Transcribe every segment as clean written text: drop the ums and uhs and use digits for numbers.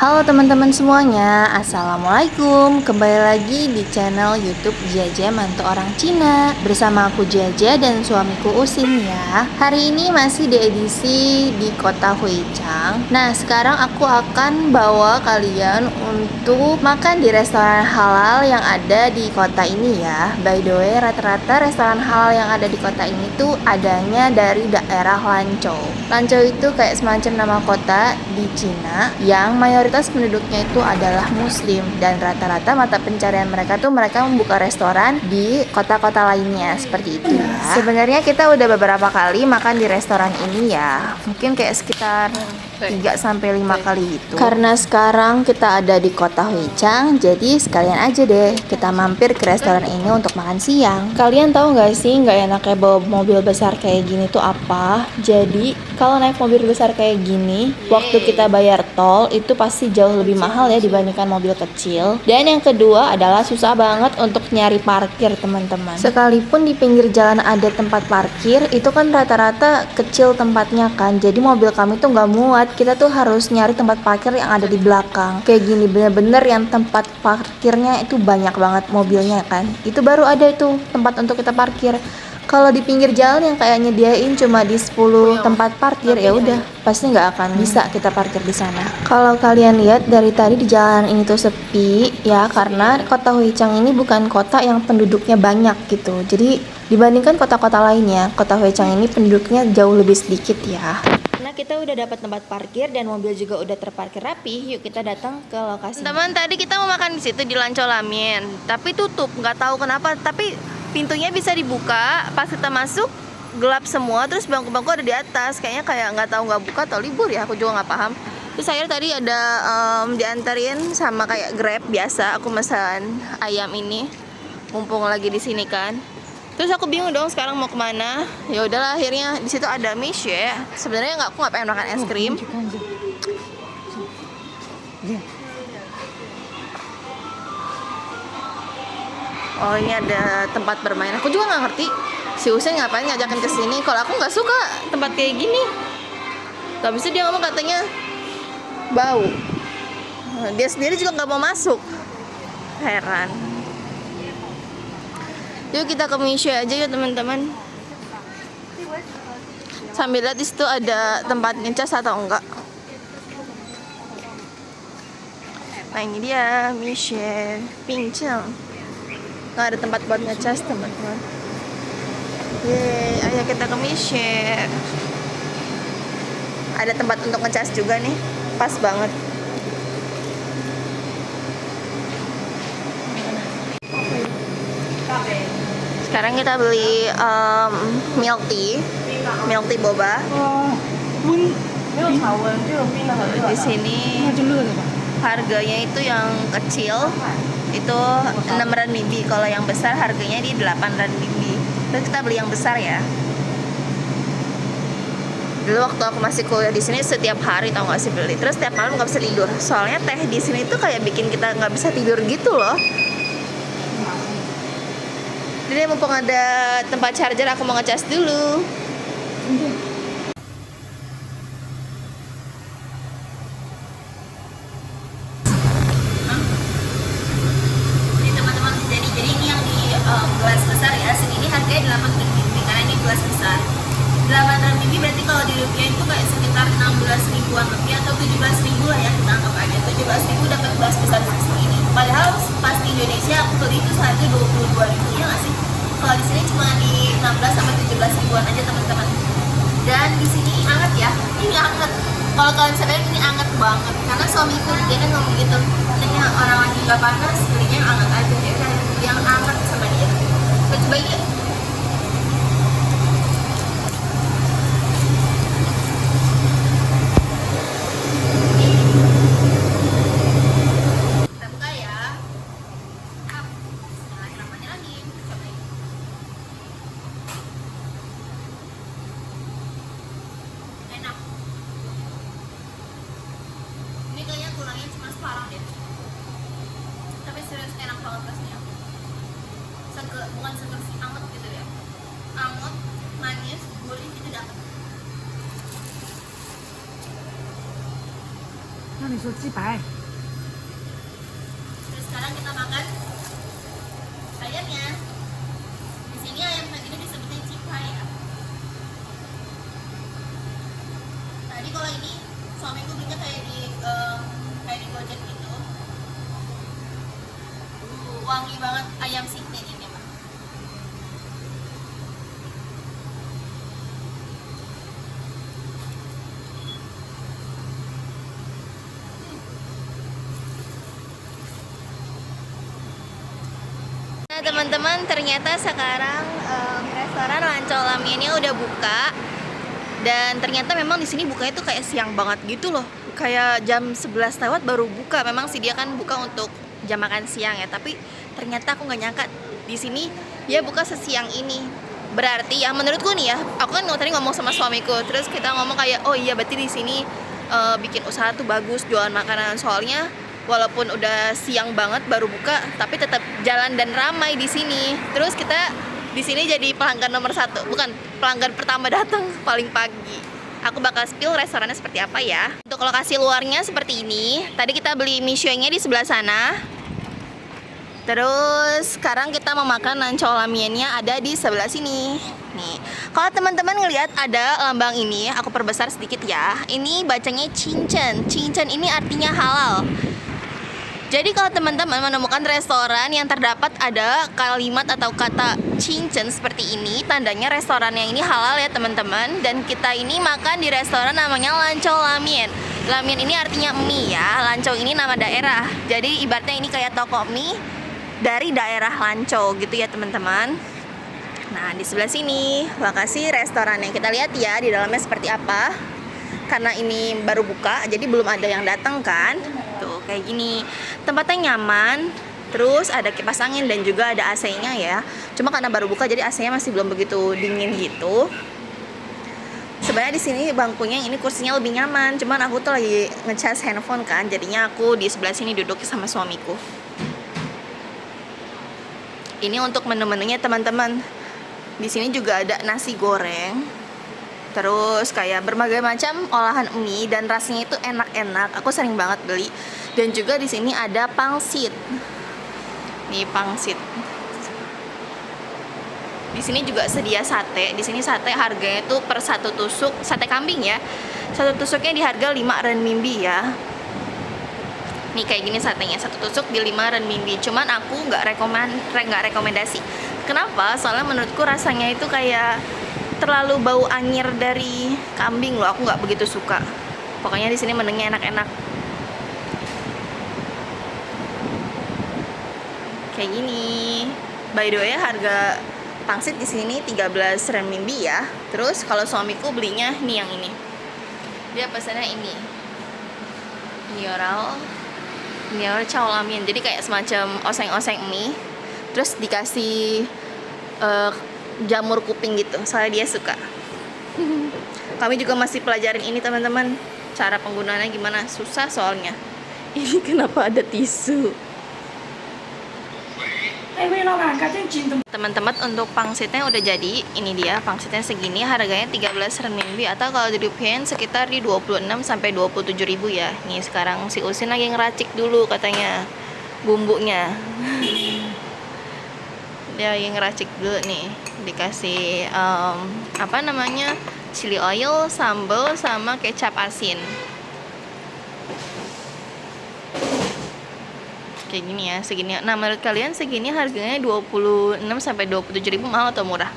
Halo teman-teman semuanya, Assalamualaikum. Kembali lagi di channel YouTube Jaja Mantu Orang Cina. Bersama aku Jaja dan suamiku Usin ya. Hari ini masih di edisi di kota Huichang. Nah, sekarang aku akan bawa kalian untuk makan di restoran halal yang ada di kota ini ya. By the way, rata-rata restoran halal yang ada di kota ini tuh adanya dari daerah Lanzhou. Lanzhou itu kayak semacam nama kota di Cina yang mayoritas penduduknya itu adalah muslim, dan rata-rata mata pencarian mereka tuh mereka membuka restoran di kota-kota lainnya seperti itu ya. Sebenarnya kita udah beberapa kali makan di restoran ini ya. Mungkin kayak sekitar 3-5 kali itu. Karena sekarang kita ada di kota Huichang, jadi sekalian aja deh kita mampir ke restoran ini untuk makan siang. Kalian tahu nggak sih nggak enaknya bawa mobil besar kayak gini tuh apa? Jadi kalau naik mobil besar kayak gini, waktu kita bayar tol itu pasti jauh lebih mahal ya dibandingkan mobil kecil. Dan yang kedua adalah susah banget untuk nyari parkir teman-teman. Sekalipun di pinggir jalan ada tempat parkir, itu kan rata-rata kecil tempatnya kan. Jadi mobil kami tuh nggak muat. Kita tuh harus nyari tempat parkir yang ada di belakang. Kayak gini bener-bener yang tempat parkirnya itu banyak banget mobilnya kan. Itu baru ada itu tempat untuk kita parkir. Kalau di pinggir jalan yang kayak nyediain cuma di 10 tempat parkir, ya udah pasti nggak akan bisa kita parkir di sana. Kalau kalian lihat dari tadi di jalan ini tuh sepi ya, karena kota Huichang ini bukan kota yang penduduknya banyak gitu. Jadi dibandingkan kota-kota lainnya, kota Huichang ini penduduknya jauh lebih sedikit ya. Karena kita udah dapat tempat parkir dan mobil juga udah terparkir rapi, yuk kita datang ke lokasi. Teman, tadi kita mau makan di situ di Lanzhou Lamin, tapi tutup, nggak tahu kenapa. Tapi pintunya bisa dibuka, pas kita masuk gelap semua, terus bangku-bangku ada di atas. Kayaknya kayak nggak buka atau libur ya, aku juga nggak paham. Terus akhirnya tadi ada diantarin sama kayak Grab biasa. Aku pesan ayam ini, mumpung lagi di sini kan. Terus aku bingung dong sekarang mau kemana. Ya udahlah, akhirnya di situ ada Mishe. Sebenarnya aku nggak pengen makan es krim. Oh, ini ada tempat bermain. Aku juga nggak ngerti si Usen ngapain ngajakin ke sini. Kalau aku nggak suka tempat kayak gini. Gak bisa, dia ngomong katanya bau. Dia sendiri juga nggak mau masuk. Heran. Yuk kita ke Mishe aja yuk teman-teman. Sambil lihat di situ ada tempat ngecas atau enggak. Nah ini dia Mishe Pincang. Nggak ada tempat buat ngecas teman-teman. Yeay, ayo kita ke Mishe. Ada tempat untuk ngecas juga nih, pas banget. Sekarang kita beli milk tea boba. Di sini harganya itu yang kecil itu 6 renminbi, kalau yang besar harganya di 8 renminbi. Terus kita beli yang besar ya. Dulu waktu aku masih kuliah di sini setiap hari tau gak sih beli. Terus setiap malam nggak bisa tidur. Soalnya teh di sini tuh kayak bikin kita nggak bisa tidur gitu loh. Jadi mumpung ada tempat charger, aku mau ngecas dulu. Ini teman-teman, jadi ini yang di gelas besar ya. Segini harganya 8 renminbi karena ini gelas besar. 8 renminbi berarti kalau di rupiah itu kayak sekitar 16 ribuan lebih atau 17 ribu lah ya, kita anggap aja 17 ribu dapat gelas besar seperti ini. Padahal pas di Indonesia aku beli itu seharga 22 ribu ya nggak sih? Kalau di sini cuma di 16 sampai 17 ribuan aja teman-teman. Dan di sini anget ya, ini anget. Kalau kalian sadar ini anget banget, karena suamiku dia kan ngomong gitu, katanya orang lagi nggak panas, belinya yang anget aja. Dia kan yang anget sama dia. Coba ya. Bukan seger sih, anget gitu ya, anget, manis, gurih, itu dapat. 那你说鸡排？ Terus sekarang kita makan ayamnya. Di sini ayam ini disebutnya cipai ya. Tadi kalau ini suamiku belinya kayak di Gojek gitu. Wangi banget ayam siti ini, Pak. Nah teman-teman, ternyata sekarang restoran Lancau Lamiannya udah buka. Dan ternyata memang di sini bukanya tuh kayak siang banget gitu loh. Kayak jam 11 lewat baru buka. Memang sih dia kan buka untuk jam makan siang ya, tapi ternyata aku nggak nyangka di sini dia buka sesiang ini. Berarti ya menurutku nih ya, aku kan tadi ngomong sama suamiku, terus kita ngomong kayak oh iya berarti di sini bikin usaha tuh bagus jualan makanan, soalnya walaupun udah siang banget baru buka tapi tetap jalan dan ramai di sini. Terus kita di sini jadi pelanggan nomor 1, bukan pelanggan pertama datang paling pagi. Aku bakal spill restorannya seperti apa ya. Untuk lokasi luarnya seperti ini. Tadi kita beli mie-nya di sebelah sana. Terus sekarang kita mau makan Lancau Lamiannya ada di sebelah sini. Nih, kalau teman-teman ngelihat ada lambang ini, aku perbesar sedikit ya. Ini bacanya cincin. Cincin ini artinya halal. Jadi kalau teman-teman menemukan restoran yang terdapat ada kalimat atau kata cincin seperti ini, tandanya restoran yang ini halal ya teman-teman. Dan kita ini makan di restoran namanya Lancau Lamian. Lamian ini artinya mie ya, Lancau ini nama daerah. Jadi ibaratnya ini kayak toko mie dari daerah Lancau gitu ya teman-teman. Nah di sebelah sini lokasi restoran yang kita lihat ya di dalamnya seperti apa. Karena ini baru buka jadi belum ada yang datang kan. Tuh kayak gini, tempatnya nyaman. Terus ada kipas angin dan juga ada AC-nya ya. Cuma karena baru buka jadi AC-nya masih belum begitu dingin gitu. Sebenarnya di sini bangkunya ini kursinya lebih nyaman. Cuman aku tuh lagi ngecas handphone kan, jadinya aku di sebelah sini duduk sama suamiku. Ini untuk menu-menunya teman-teman. Di sini juga ada nasi goreng. Terus kayak berbagai macam olahan mie dan rasanya itu enak-enak. Aku sering banget beli. Dan juga di sini ada pangsit. Nih pangsit. Di sini juga sedia sate. Di sini sate harganya tuh per satu tusuk, sate kambing ya. Satu tusuknya di harga 5 renminbi ya. Nih kayak gini satenya, satu tusuk di 5 renminbi. Cuman aku nggak rekomendasi. Kenapa? Soalnya menurutku rasanya itu kayak terlalu bau anyir dari kambing loh. Aku nggak begitu suka. Pokoknya di sini menunya enak-enak. Kayak gini. By the way, harga pangsit di sini 13 renminbi ya. Terus kalau suamiku belinya nih yang ini. Dia pesannya ini. Nioral Chow Lamian. Jadi kayak semacam oseng-oseng mie. Terus dikasih jamur kuping gitu. Soalnya dia suka. Kami juga masih pelajarin ini teman-teman. Cara penggunaannya gimana? Susah soalnya. Ini kenapa ada tisu? Teman-teman, untuk pangsitnya udah jadi. Ini dia pangsitnya segini, harganya 13 renminbi atau kalau dirupiahin sekitar di 26 sampai 27 ribu ya. Nih sekarang si Usin lagi ngeracik dulu katanya bumbunya. Dia lagi ngeracik dulu nih. Dikasih apa namanya? Chili oil, sambal sama kecap asin. Kayak gini ya, segini. Nah, menurut kalian segini harganya 26 sampai 27 ribu mahal atau murah?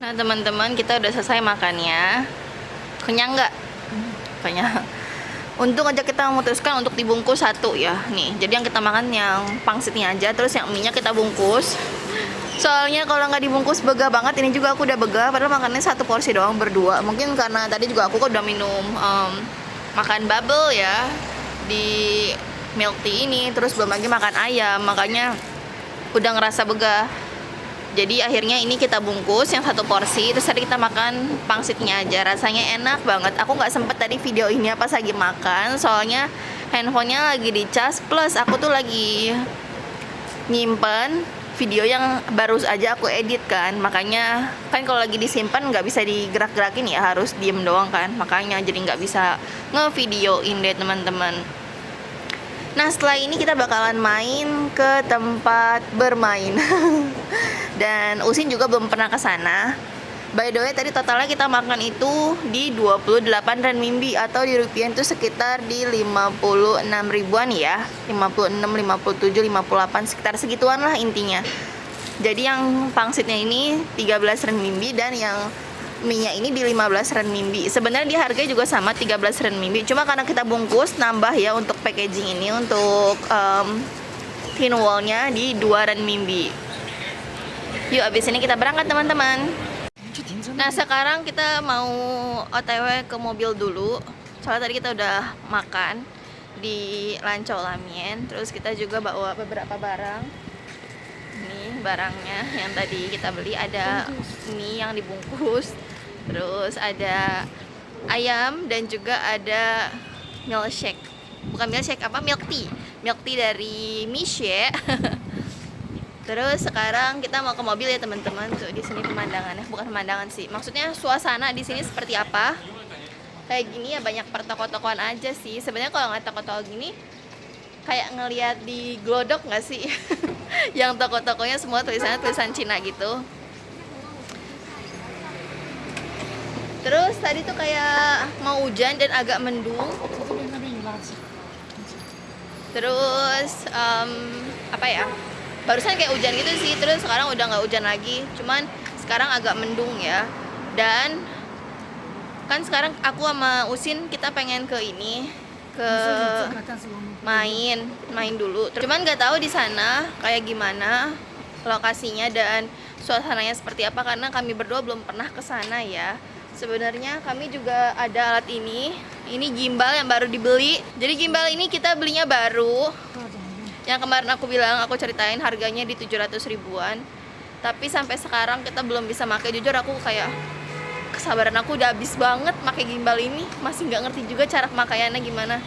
Nah, teman-teman, kita udah selesai makannya. Kenyang nggak? Kenyang. Untung aja kita memutuskan untuk dibungkus satu ya. Nih, jadi yang kita makan yang pangsitnya aja, terus yang mie-nya kita bungkus. Soalnya kalau nggak dibungkus bega banget. Ini juga aku udah bega, padahal makannya satu porsi doang berdua. Mungkin karena tadi juga aku udah minum makan bubble ya di milk tea ini, terus belum lagi makan ayam, makanya udah ngerasa begah. Jadi akhirnya ini kita bungkus yang satu porsi, terus tadi kita makan pangsitnya aja. Rasanya enak banget. Aku nggak sempet tadi video ini pas lagi makan, soalnya handphonenya lagi dicas, plus aku tuh lagi nyimpen video yang baru aja aku edit kan, makanya kan kalau lagi disimpan nggak bisa digerak-gerakin ya, harus diem doang kan, makanya jadi nggak bisa ngevideoin deh teman-teman. Nah setelah ini kita bakalan main ke tempat bermain dan Usin juga belum pernah ke sana. By the way tadi totalnya kita makan itu di 28 renminbi atau di rupiah itu sekitar di 56 ribuan ya, 56, 57, 58 sekitar segituan lah intinya. Jadi yang pangsitnya ini 13 renminbi dan yang mie-nya ini di 15 renminbi. Sebenarnya di harga juga sama 13 renminbi, cuma karena kita bungkus nambah ya untuk packaging ini, untuk thin wall-nya di 2 renminbi. Yuk abis ini kita berangkat teman-teman. Nah sekarang kita mau OTW ke mobil dulu, soalnya tadi kita udah makan di Lancau Lamien. Terus kita juga bawa beberapa barang. Ini barangnya yang tadi kita beli, ada mie yang dibungkus, terus ada ayam dan juga ada milkshake. Bukan milkshake, apa, milk tea dari Miche. Terus sekarang kita mau ke mobil ya teman-teman. Tuh di sini pemandangannya, bukan pemandangan sih, maksudnya suasana di sini seperti apa. Kayak gini ya, banyak pertoko-tokoan aja sih. Sebenarnya kalau nggak toko-toko gini kayak ngelihat di Glodok nggak sih? Yang toko-tokonya semua tulisannya tulisan Cina gitu. Terus tadi tuh kayak mau hujan dan agak mendung. Terus apa ya? Barusan kayak hujan gitu sih, terus sekarang udah nggak hujan lagi, cuman sekarang agak mendung ya. Dan kan sekarang aku sama Usin kita pengen ke ini, ke main dulu. Cuman nggak tahu di sana kayak gimana lokasinya dan suasananya seperti apa, karena kami berdua belum pernah ke sana ya. Sebenarnya kami juga ada alat ini gimbal yang baru dibeli. Jadi gimbal ini kita belinya baru. Yang kemarin aku bilang, aku ceritain harganya di 700 ribuan. Tapi sampai sekarang kita belum bisa pakai. Jujur aku kayak kesabaran aku udah habis banget pakai gimbal ini. Masih nggak ngerti juga cara pemakaiannya gimana.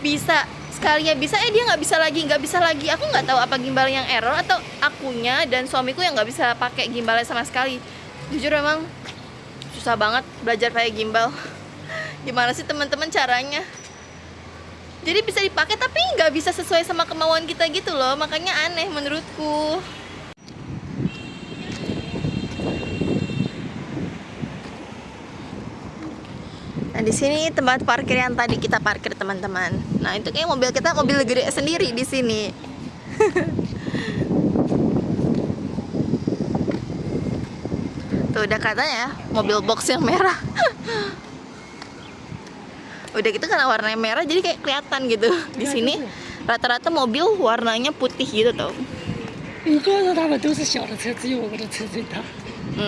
Bisa sekalinya bisa, dia nggak bisa lagi. Aku nggak tahu apa gimbal yang error atau akunya dan suamiku yang nggak bisa pakai gimbalnya sama sekali. Jujur emang susah banget belajar pakai gimbal. Gimana sih teman-teman caranya? Jadi bisa dipakai tapi nggak bisa sesuai sama kemauan kita gitu loh, makanya aneh menurutku. Nah di sini tempat parkir yang tadi kita parkir teman-teman. Nah itu kayak mobil kita mobil gede sendiri di sini. Tuh udah katanya mobil box yang merah. Udah gitu karena warnanya merah jadi kayak kelihatan gitu. Di sini rata-rata mobil warnanya putih gitu tau.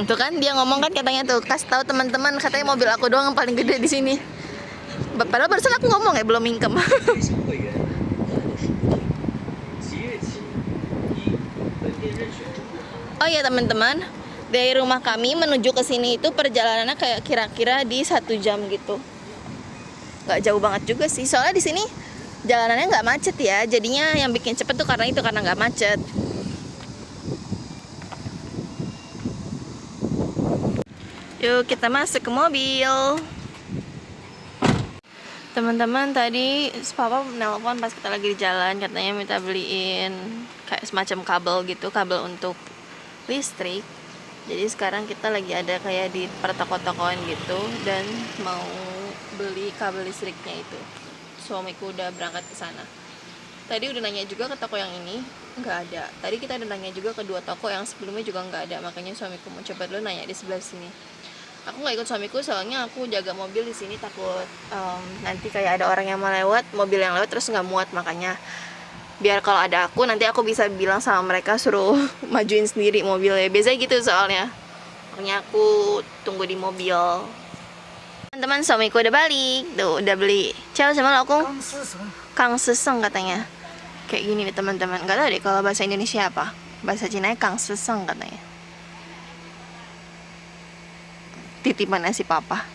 Tuh kan dia ngomong kan katanya tuh, kasih tahu teman-teman katanya mobil aku doang yang paling gede di sini. Padahal barusan aku ngomong ya belum mingkem. Oh ya teman-teman, dari rumah kami menuju ke sini itu perjalanannya kayak kira-kira di 1 jam gitu. Nggak jauh banget juga sih, soalnya di sini jalanannya nggak macet ya, jadinya yang bikin cepet tuh karena nggak macet. Yuk kita masuk ke mobil. Teman-teman tadi papa nelpon pas kita lagi di jalan, katanya minta beliin kayak semacam kabel gitu, kabel untuk listrik. Jadi sekarang kita lagi ada kayak di pertoko-tokoan gitu dan mau beli kabel listriknya itu. Suamiku udah berangkat ke sana. Tadi udah nanya juga ke toko yang ini, nggak ada. Tadi kita udah nanya juga ke 2 toko yang sebelumnya juga nggak ada. Makanya suamiku mau coba dulu nanya di sebelah sini. Aku nggak ikut suamiku soalnya aku jaga mobil di sini, takut nanti kayak ada orang yang mau lewat, mobil yang lewat terus nggak muat. Makanya biar kalau ada aku nanti aku bisa bilang sama mereka suruh majuin sendiri mobilnya. Biasanya gitu soalnya. Makanya aku tunggu di mobil. Teman-teman, suamiku udah balik. Tuh, udah beli. Ciao sama lo, Kang Seseng katanya. Kayak gini nih teman-teman. Gak tau deh kalau bahasa Indonesia apa. Bahasa Cina Kang Seseng katanya. Titipan si papa.